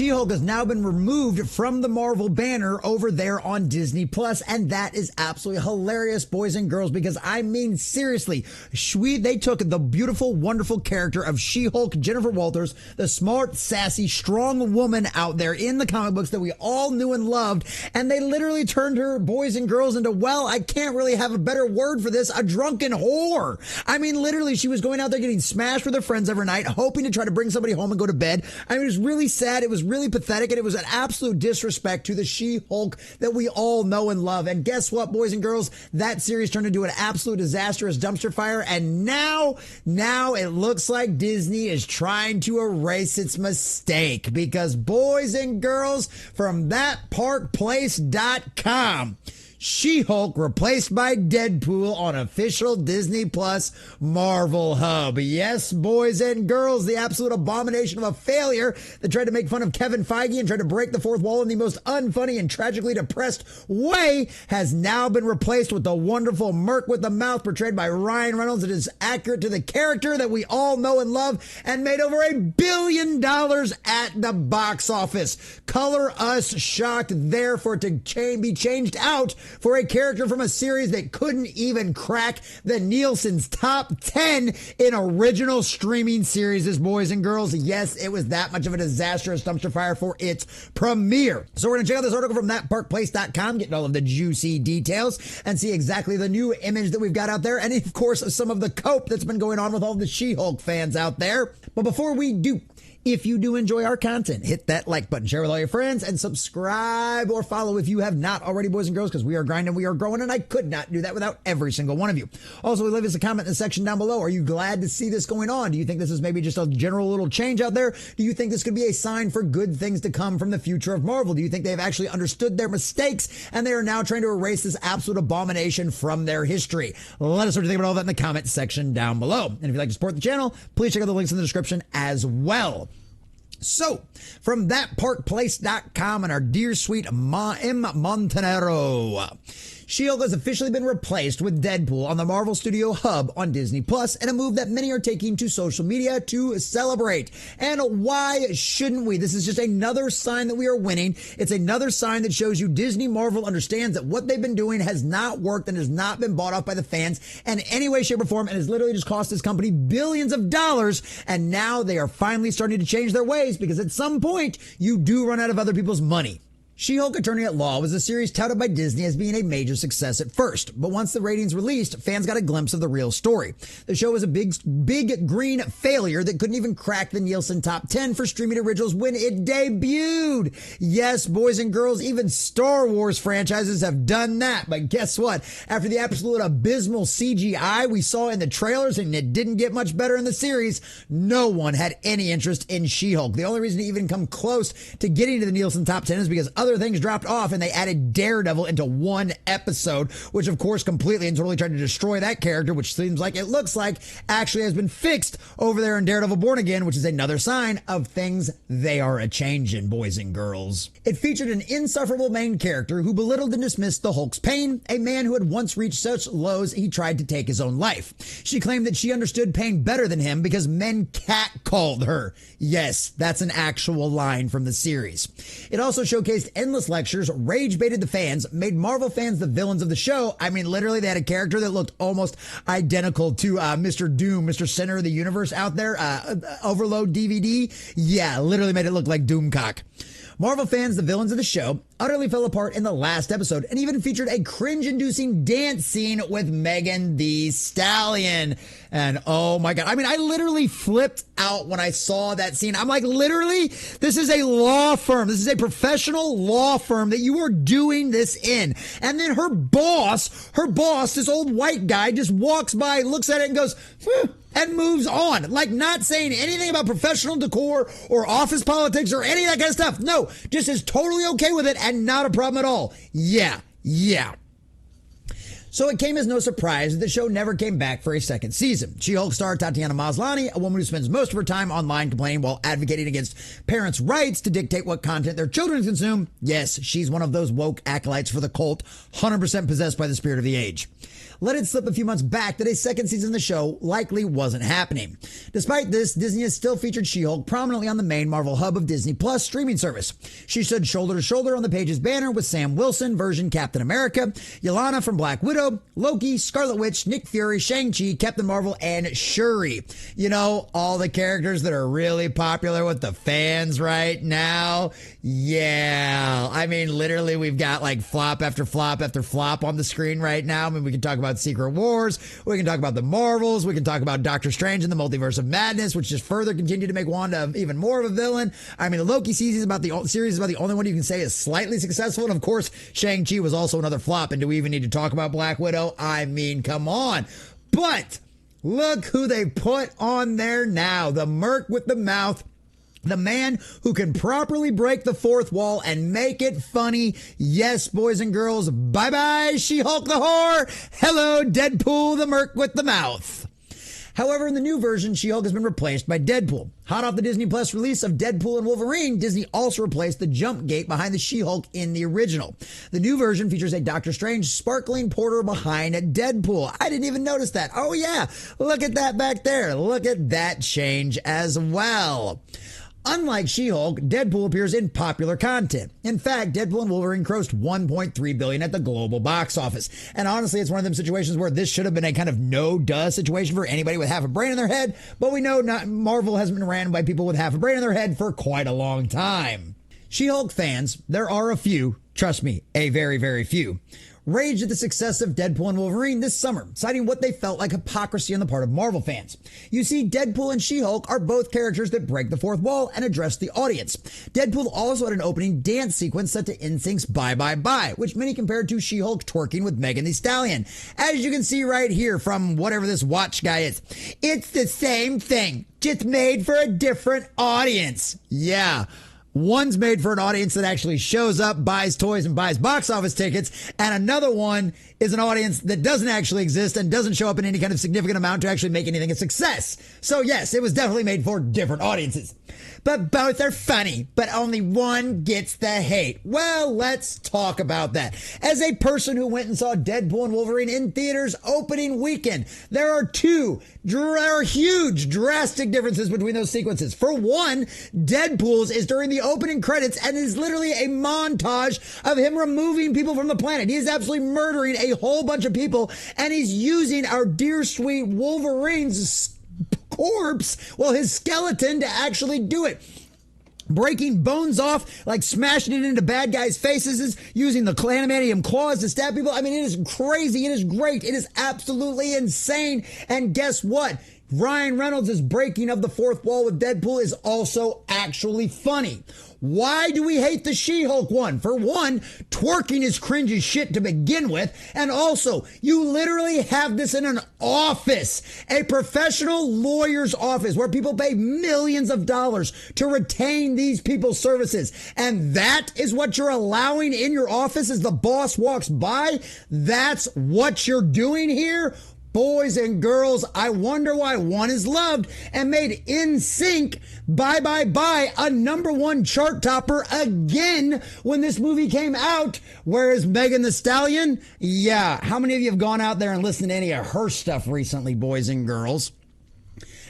She-Hulk has now been removed from the Marvel banner over there on Disney Plus, and that is absolutely hilarious, boys and girls, because I mean, seriously, they took the beautiful, wonderful character of She-Hulk, Jennifer Walters, the smart, sassy, strong woman out there in the comic books that we all knew and loved, and they literally turned her, boys and girls, into, well, I can't really have a better word for this, a drunken whore. I mean, literally, she was going out there getting smashed with her friends every night, hoping to try to bring somebody home and go to bed. I mean, it was really sad, it was really pathetic, and it was an absolute disrespect to the She-Hulk that we all know and love. And guess what, boys and girls? That series turned into an absolute disastrous dumpster fire, and now it looks like Disney is trying to erase its mistake, because boys and girls, from thatparkplace.com, She-Hulk replaced by Deadpool on official Disney Plus Marvel hub. Yes, boys and girls, the absolute abomination of a failure that tried to make fun of Kevin Feige and tried to break the fourth wall in the most unfunny and tragically depressed way has now been replaced with the wonderful Merc with the Mouth portrayed by Ryan Reynolds. It is accurate to the character that we all know and love and made over $1 billion at the box office. Color us shocked there for it to be changed out for a character from a series that couldn't even crack the Nielsen's top 10 in original streaming series, boys and girls. Yes, it was that much of a disastrous dumpster fire for its premiere. So we're going to check out this article from thatparkplace.com, getting all of the juicy details and see exactly the new image that we've got out there. And of course, some of the cope that's been going on with all the She-Hulk fans out there. But before we do, if you do enjoy our content, hit that like button, share with all your friends, and subscribe or follow if you have not already, boys and girls, because we are grinding, we are growing, and I could not do that without every single one of you. Also, leave us a comment in the section down below. Are you glad to see this going on? Do you think this is maybe just a general little change out there? Do you think this could be a sign for good things to come from the future of Marvel? Do you think they've actually understood their mistakes and they are now trying to erase this absolute abomination from their history? Let us know what you think about all that in the comment section down below. And if you'd like to support the channel, please check out the links in the description as well. So, from thatparkplace.com and our dear sweet M. Montanero, She-Hulk has officially been replaced with Deadpool on the Marvel Studio hub on Disney Plus, in a move that many are taking to social media to celebrate. And why shouldn't we? This is just another sign that we are winning. It's another sign that shows you Disney Marvel understands that what they've been doing has not worked and has not been bought off by the fans in any way, shape, or form, and has literally just cost this company billions of dollars. And now they are finally starting to change their ways, because at some point you do run out of other people's money. She-Hulk Attorney at Law was a series touted by Disney as being a major success at first, but once the ratings released, fans got a glimpse of the real story. The show was a big green failure that couldn't even crack the Nielsen top 10 for streaming originals when it debuted. Yes, boys and girls, even Star Wars franchises have done that, but guess what? After the absolute abysmal CGI we saw in the trailers, and it didn't get much better in the series, no one had any interest in She-Hulk. The only reason to even come close to getting to the Nielsen top 10 is because other things dropped off and they added Daredevil into one episode, which of course completely and totally tried to destroy that character, which seems like it looks like actually has been fixed over there in Daredevil Born Again, which is another sign of things they are a-changing, boys and girls. It featured an insufferable main character who belittled and dismissed the Hulk's pain, a man who had once reached such lows he tried to take his own life. She claimed that she understood pain better than him because men catcalled her. Yes, that's an actual line from the series. It also showcased endless lectures, rage baited the fans, made Marvel fans the villains of the show. I mean, literally, they had a character that looked almost identical to Mr. Doom, Mr. Center of the Universe out there, Overload DVD. Yeah, literally made it look like Doomcock. Marvel fans, the villains of the show, utterly fell apart in the last episode and even featured a cringe-inducing dance scene with Megan Thee Stallion. And oh my God, I mean, I literally flipped out when I saw that scene. I'm like, literally, this is a law firm. This is a professional law firm that you are doing this in. And then her boss, this old white guy, just walks by, looks at it and goes, and moves on, like not saying anything about professional decor or office politics or any of that kind of stuff. No, just is totally okay with it and not a problem at all. Yeah. So it came as no surprise that the show never came back for a second season. She-Hulk star Tatiana Maslany, a woman who spends most of her time online complaining while advocating against parents' rights to dictate what content their children consume. Yes, she's one of those woke acolytes for the cult, 100% possessed by the spirit of the age. let it slip a few months back that a second season of the show likely wasn't happening. Despite this, Disney has still featured She-Hulk prominently on the main Marvel hub of Disney Plus streaming service. She stood shoulder to shoulder on the page's banner with Sam Wilson, version Captain America, Yelena from Black Widow, Loki, Scarlet Witch, Nick Fury, Shang-Chi, Captain Marvel, and Shuri. You know, all the characters that are really popular with the fans right now. Yeah. I mean, literally, we've got like flop after flop after flop on the screen right now. I mean, we can talk about Secret Wars. We can talk about the Marvels. We can talk about Doctor Strange and the Multiverse of Madness, which just further continue to make Wanda even more of a villain. I mean, the Loki series is about the only one you can say is slightly successful. And of course, Shang-Chi was also another flop. And do we even need to talk about Black Widow? I mean, come on. But look who they put on there now. The merc with the mouth. The man who can properly break the fourth wall and make it funny. Yes, boys and girls. Bye-bye, She-Hulk the whore. Hello, Deadpool, the merc with the mouth. However, in the new version, She-Hulk has been replaced by Deadpool. Hot off the Disney Plus release of Deadpool and Wolverine, Disney also replaced the jump gate behind the She-Hulk in the original. The new version features a Doctor Strange sparkling porter behind Deadpool. I didn't even notice that. Oh yeah, look at that back there. Look at that change as well. Unlike She-Hulk, Deadpool appears in popular content. In fact, Deadpool and Wolverine grossed $1.3 billion at the global box office. And honestly, it's one of them situations where this should have been a kind of no-duh situation for anybody with half a brain in their head, but we know Marvel has been ran by people with half a brain in their head for quite a long time. She-Hulk fans, there are a few, trust me, a very, very few, raged at the success of Deadpool and Wolverine this summer, citing what they felt like hypocrisy on the part of Marvel fans. You see, Deadpool and She-Hulk are both characters that break the fourth wall and address the audience. Deadpool also had an opening dance sequence set to NSYNC's Bye Bye Bye, which many compared to She-Hulk twerking with Megan Thee Stallion. As you can see right here from whatever this watch guy is, it's the same thing, just made for a different audience. Yeah. One's made for an audience that actually shows up, buys toys, and buys box office tickets. And another one is an audience that doesn't actually exist and doesn't show up in any kind of significant amount to actually make anything a success. So yes, it was definitely made for different audiences. But both are funny, but only one gets the hate. Well, let's talk about that. As a person who went and saw Deadpool and Wolverine in theaters opening weekend, there are huge, drastic differences between those sequences. For one, Deadpool's is during the opening credits and is literally a montage of him removing people from the planet. He is absolutely murdering a whole bunch of people, and he's using our dear sweet Wolverine's corpse, well, his skeleton, to actually do it. Breaking bones off, like smashing it into bad guys' faces, using the adamantium claws to stab people. I mean, it is crazy. It is great. It is absolutely insane. And guess what? Ryan Reynolds' breaking of the fourth wall with Deadpool is also actually funny. Why do we hate the She-Hulk one? For one, twerking is cringe as shit to begin with. And also, you literally have this in an office, a professional lawyer's office where people pay millions of dollars to retain these people's services. And that is what you're allowing in your office as the boss walks by? That's what you're doing here? Boys and girls, I wonder why one is loved and made NSYNC Bye Bye Bye a #1 chart topper again when this movie came out. Whereas Megan Thee Stallion, yeah, how many of you have gone out there and listened to any of her stuff recently, boys and girls?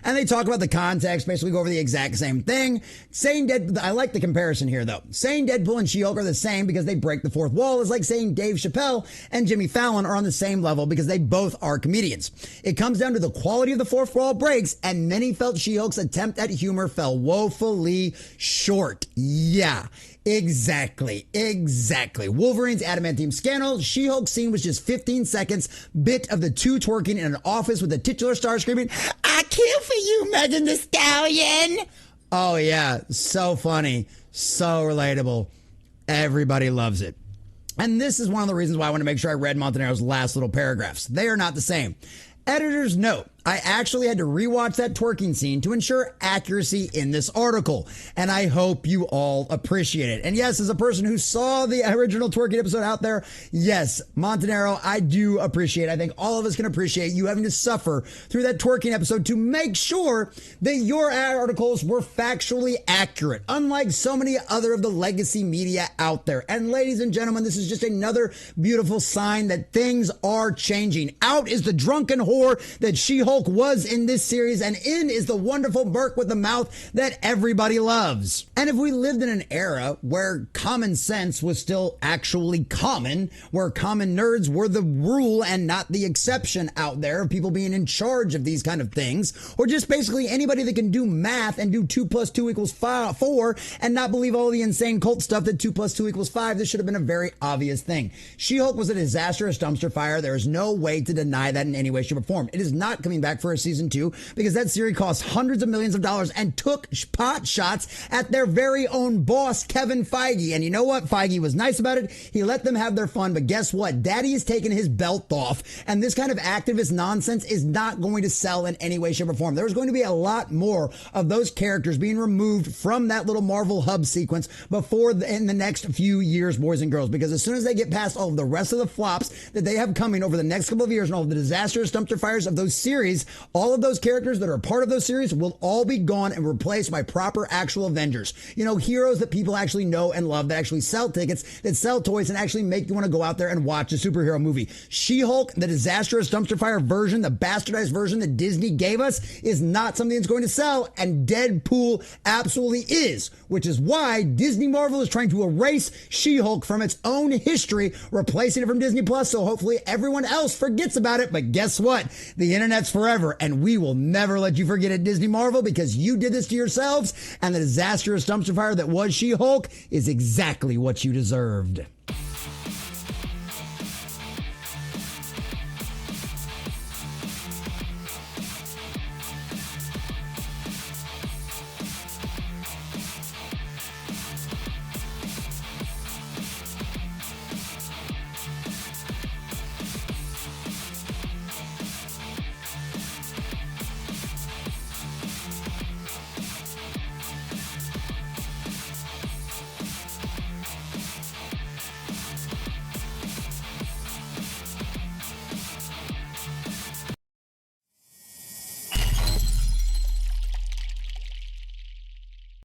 And they talk about the context, basically go over the exact same thing. I like the comparison here, though. Saying Deadpool and She-Hulk are the same because they break the fourth wall is like saying Dave Chappelle and Jimmy Fallon are on the same level because they both are comedians. It comes down to the quality of the fourth wall breaks, and many felt She-Hulk's attempt at humor fell woefully short. Yeah. Exactly. Wolverine's adamantium scandal, She-Hulk scene was just 15 seconds, bit of the two twerking in an office with the titular star screaming, "I kill for you, Megan Thee Stallion!" Oh yeah, so funny, so relatable. Everybody loves it. And this is one of the reasons why I want to make sure I read Montanero's last little paragraphs. They are not the same. Editor's note, I actually had to rewatch that twerking scene to ensure accuracy in this article, and I hope you all appreciate it. And yes, as a person who saw the original twerking episode out there, yes, Montanero, I do appreciate, I think all of us can appreciate you having to suffer through that twerking episode to make sure that your articles were factually accurate, unlike so many other of the legacy media out there. And ladies and gentlemen, this is just another beautiful sign that things are changing. Out is the drunken whore that She-Hulk was in this series, and in is the wonderful Merc with the mouth that everybody loves. And if we lived in an era where common sense was still actually common, where common nerds were the rule and not the exception out there of people being in charge of these kind of things, or just basically anybody that can do math and do 2 + 2 = 4 and not believe all the insane cult stuff that 2 + 2 = 5, this should have been a very obvious thing. She-Hulk was a disastrous dumpster fire. There is no way to deny that in any way, shape, or form. It is not coming back for a season 2 because that series cost hundreds of millions of dollars and took pot shots at their very own boss, Kevin Feige. And you know what? Feige was nice about it. He let them have their fun. But guess what? Daddy is taking his belt off. And this kind of activist nonsense is not going to sell in any way, shape, or form. There's going to be a lot more of those characters being removed from that little Marvel hub sequence in the next few years, boys and girls. Because as soon as they get past all of the rest of the flops that they have coming over the next couple of years and all of the disastrous dumpster fires of those series, all of those characters that are part of those series will all be gone and replaced by proper actual Avengers. You know, heroes that people actually know and love, that actually sell tickets, that sell toys, and actually make you want to go out there and watch a superhero movie. She-Hulk, the disastrous dumpster fire version, the bastardized version that Disney gave us, is not something that's going to sell, and Deadpool absolutely is, which is why Disney Marvel is trying to erase She-Hulk from its own history, replacing it from Disney Plus, so hopefully everyone else forgets about it. But guess what? The internet's forever, and we will never let you forget it, Disney Marvel, because you did this to yourselves, and the disastrous dumpster fire that was She-Hulk is exactly what you deserved.